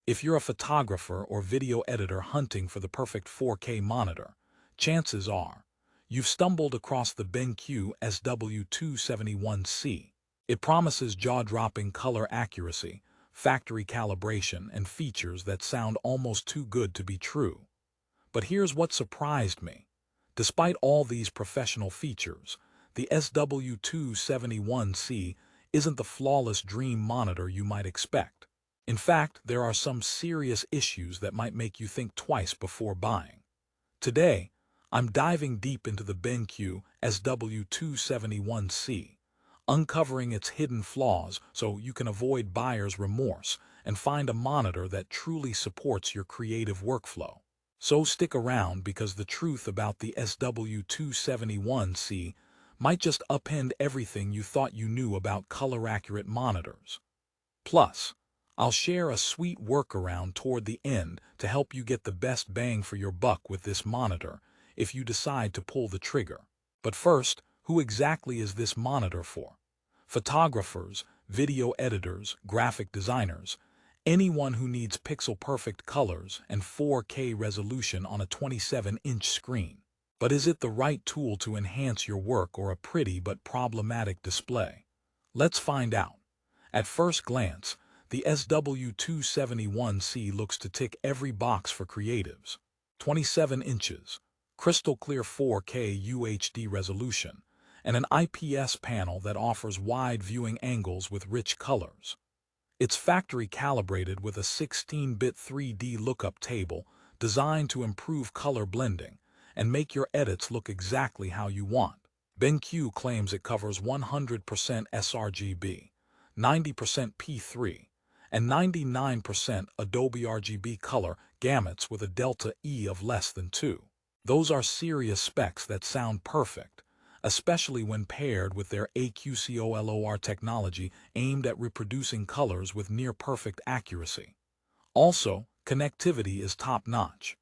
If you're a photographer or video editor hunting for the perfect 4K monitor, chances are you've stumbled across the BenQ SW271C. It promises jaw-dropping color accuracy, factory calibration, and features that sound almost too good to be true. But here's what surprised me. Despite all these professional features, the SW271C isn't the flawless dream monitor you might expect. In fact, there are some serious issues that might make you think twice before buying. Today, I'm diving deep into the BenQ SW271C, uncovering its hidden flaws so you can avoid buyer's remorse and find a monitor that truly supports your creative workflow. So stick around, because the truth about the SW271C might just upend everything you thought you knew about color-accurate monitors. Plus, I'll share a sweet workaround toward the end to help you get the best bang for your buck with this monitor if you decide to pull the trigger. But first, who exactly is this monitor for? Photographers, video editors, graphic designers, anyone who needs pixel-perfect colors and 4K resolution on a 27-inch screen. But is it the right tool to enhance your work, or a pretty but problematic display? Let's find out. At first glance, the SW271C looks to tick every box for creatives. 27 inches, crystal clear 4K UHD resolution, and an IPS panel that offers wide viewing angles with rich colors. It's factory calibrated with a 16-bit 3D lookup table designed to improve color blending and make your edits look exactly how you want. BenQ claims it covers 100% sRGB, 90% P3, and 99% AdobeRGB color gamuts with a delta E of less than 2. Those are serious specs that sound perfect, especially when paired with their AQCOLOR technology aimed at reproducing colors with near-perfect accuracy. Also, connectivity is top-notch.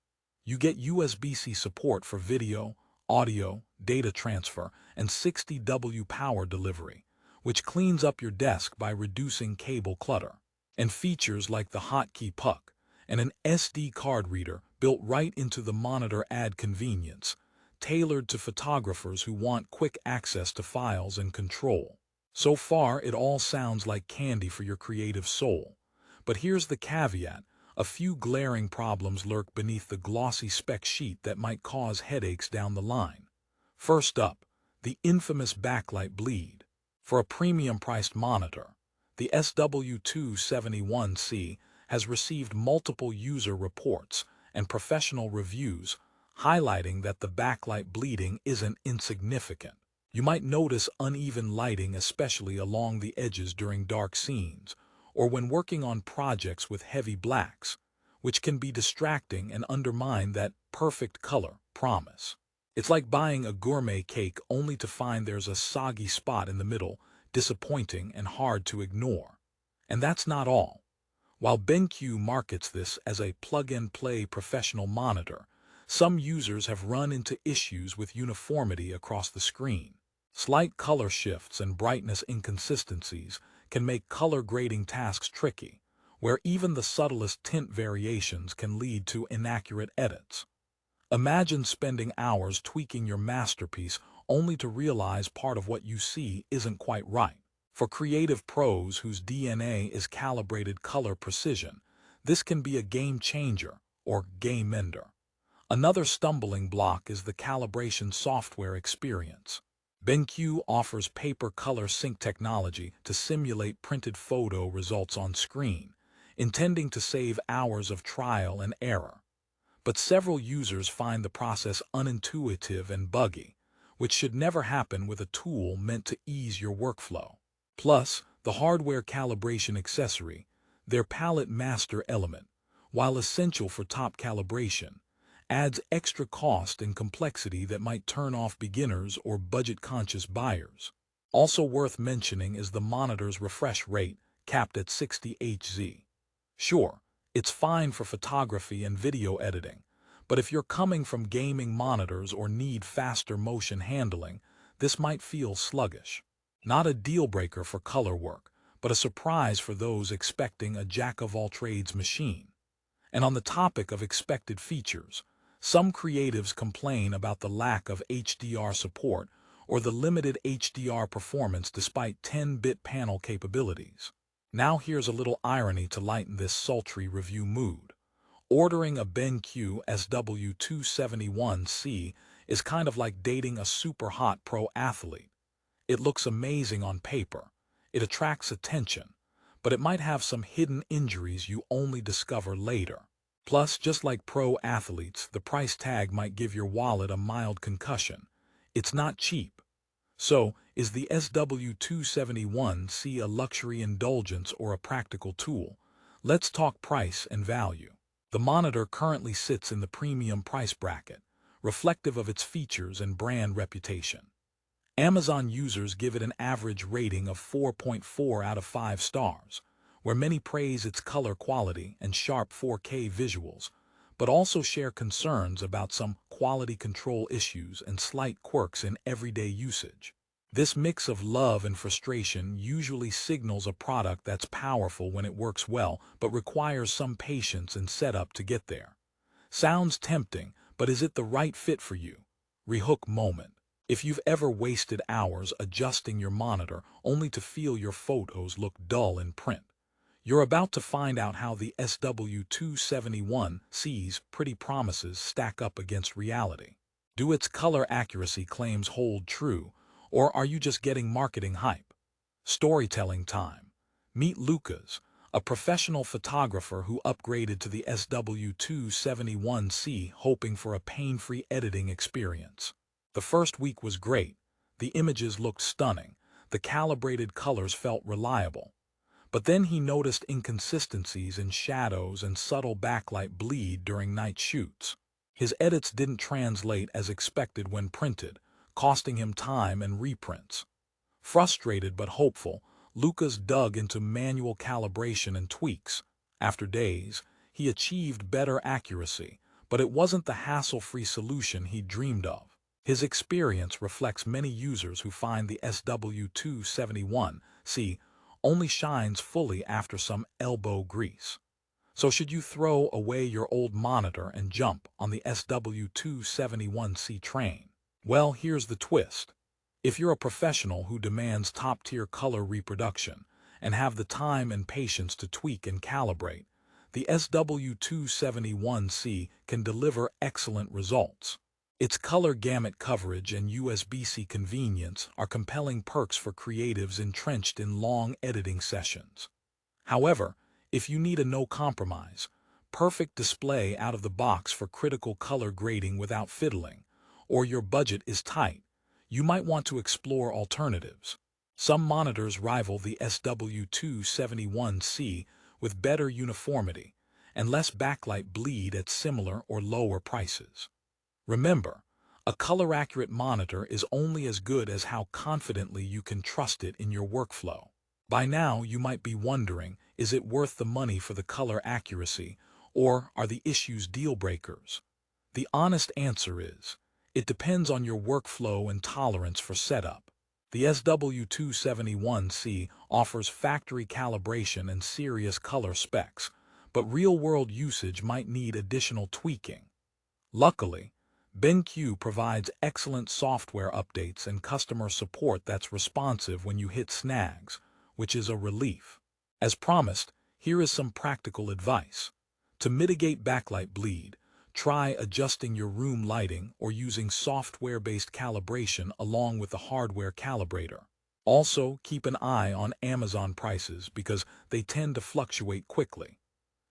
You get USB-C support for video, audio, data transfer, and 60W power delivery, which cleans up your desk by reducing cable clutter. And features like the hotkey puck and an SD card reader built right into the monitor add convenience, tailored to photographers who want quick access to files and control. So far, it all sounds like candy for your creative soul. But here's the caveat: a few glaring problems lurk beneath the glossy spec sheet that might cause headaches down the line. First up, the infamous backlight bleed. For a premium-priced monitor, the SW271C has received multiple user reports and professional reviews highlighting that the backlight bleeding isn't insignificant. You might notice uneven lighting, especially along the edges during dark scenes, or when working on projects with heavy blacks, which can be distracting and undermine that perfect color promise. It's like buying a gourmet cake only to find there's a soggy spot in the middle, disappointing and hard to ignore. And that's not all. While BenQ markets this as a plug-and-play professional monitor, some users have run into issues with uniformity across the screen. Slight color shifts and brightness inconsistencies can make color grading tasks tricky, where even the subtlest tint variations can lead to inaccurate edits. Imagine spending hours tweaking your masterpiece only to realize part of what you see isn't quite right. For creative pros whose DNA is calibrated color precision, this can be a game changer or game ender. Another stumbling block is the calibration software experience. BenQ offers paper color sync technology to simulate printed photo results on screen, intending to save hours of trial and error. But several users find the process unintuitive and buggy, which should never happen with a tool meant to ease your workflow. Plus, the hardware calibration accessory, their palette master element, while essential for top calibration, adds extra cost and complexity that might turn off beginners or budget-conscious buyers. Also worth mentioning is the monitor's refresh rate, capped at 60 Hz. Sure, it's fine for photography and video editing, but if you're coming from gaming monitors or need faster motion handling, this might feel sluggish. Not a deal-breaker for color work, but a surprise for those expecting a jack-of-all-trades machine. And on the topic of expected features, some creatives complain about the lack of HDR support or the limited HDR performance despite 10-bit panel capabilities. Now here's a little irony to lighten this sultry review mood. Ordering a BenQ SW271C is kind of like dating a super hot pro athlete. It looks amazing on paper, it attracts attention, but it might have some hidden injuries you only discover later. Plus, just like pro athletes, the price tag might give your wallet a mild concussion. It's not cheap. So, is the SW271C a luxury indulgence or a practical tool? Let's talk price and value. The monitor currently sits in the premium price bracket, reflective of its features and brand reputation. Amazon users give it an average rating of 4.4 out of 5 stars, where many praise its color quality and sharp 4K visuals, but also share concerns about some quality control issues and slight quirks in everyday usage. This mix of love and frustration usually signals a product that's powerful when it works well, but requires some patience and setup to get there. Sounds tempting, but is it the right fit for you? Rehook moment. If you've ever wasted hours adjusting your monitor only to feel your photos look dull in print, you're about to find out how the SW271C's pretty promises stack up against reality. Do its color accuracy claims hold true, or are you just getting marketing hype? Storytelling time. Meet Lucas, a professional photographer who upgraded to the SW271C hoping for a pain-free editing experience. The first week was great. The images looked stunning. The calibrated colors felt reliable. But then he noticed inconsistencies in shadows and subtle backlight bleed during night shoots. His edits didn't translate as expected when printed, costing him time and reprints. Frustrated but hopeful, Lucas dug into manual calibration and tweaks. After days, he achieved better accuracy, but it wasn't the hassle-free solution he dreamed of. His experience reflects many users who find the SW271C only shines fully after some elbow grease. So should you throw away your old monitor and jump on the SW271C train? Well, here's the twist. If you're a professional who demands top-tier color reproduction and have the time and patience to tweak and calibrate, the SW271C can deliver excellent results. Its color gamut coverage and USB-C convenience are compelling perks for creatives entrenched in long editing sessions. However, if you need a no-compromise, perfect display out of the box for critical color grading without fiddling, or your budget is tight, you might want to explore alternatives. Some monitors rival the SW271C with better uniformity and less backlight bleed at similar or lower prices. Remember, a color-accurate monitor is only as good as how confidently you can trust it in your workflow. By now, you might be wondering, is it worth the money for the color accuracy, or are the issues deal breakers? The honest answer is, it depends on your workflow and tolerance for setup. The SW271C offers factory calibration and serious color specs, but real-world usage might need additional tweaking. Luckily, BenQ provides excellent software updates and customer support that's responsive when you hit snags, which is a relief. As promised, here is some practical advice. To mitigate backlight bleed, try adjusting your room lighting or using software-based calibration along with the hardware calibrator. Also, keep an eye on Amazon prices because they tend to fluctuate quickly.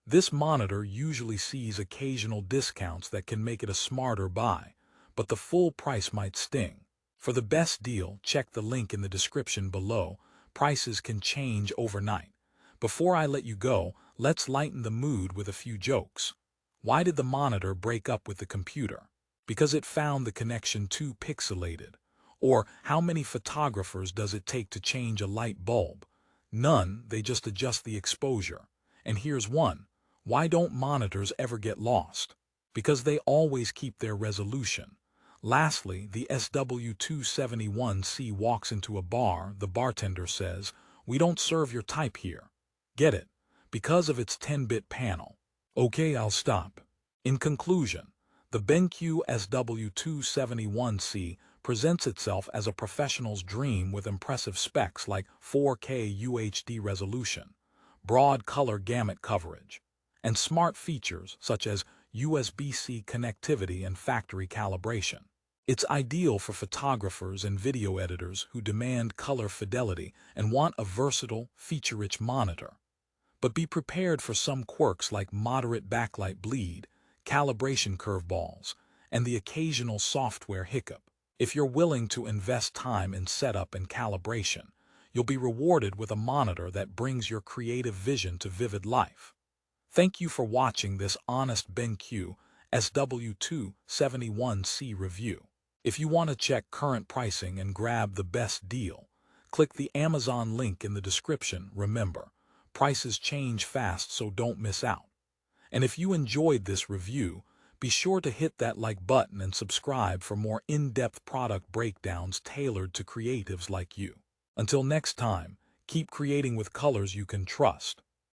This monitor usually sees occasional discounts that can make it a smarter buy, but the full price might sting. For the best deal, check the link in the description below. Prices can change overnight. Before I let you go, let's lighten the mood with a few jokes. Why did the monitor break up with the computer? Because it found the connection too pixelated. Or how many photographers does it take to change a light bulb? None, they just adjust the exposure. And here's one. Why don't monitors ever get lost? Because they always keep their resolution. Lastly, the SW271C walks into a bar, the bartender says, "We don't serve your type here." Get it? Because of its 10-bit panel. Okay, I'll stop. In conclusion, the BenQ SW271C presents itself as a professional's dream with impressive specs like 4K UHD resolution, broad color gamut coverage, and smart features such as USB-C connectivity and factory calibration. It's ideal for photographers and video editors who demand color fidelity and want a versatile, feature-rich monitor. But be prepared for some quirks like moderate backlight bleed, calibration curveballs, and the occasional software hiccup. If you're willing to invest time in setup and calibration, you'll be rewarded with a monitor that brings your creative vision to vivid life. Thank you for watching this honest BenQ SW271C review. If you want to check current pricing and grab the best deal, click the Amazon link in the description. Remember, prices change fast, so don't miss out. And if you enjoyed this review, be sure to hit that like button and subscribe for more in-depth product breakdowns tailored to creatives like you. Until next time, keep creating with colors you can trust.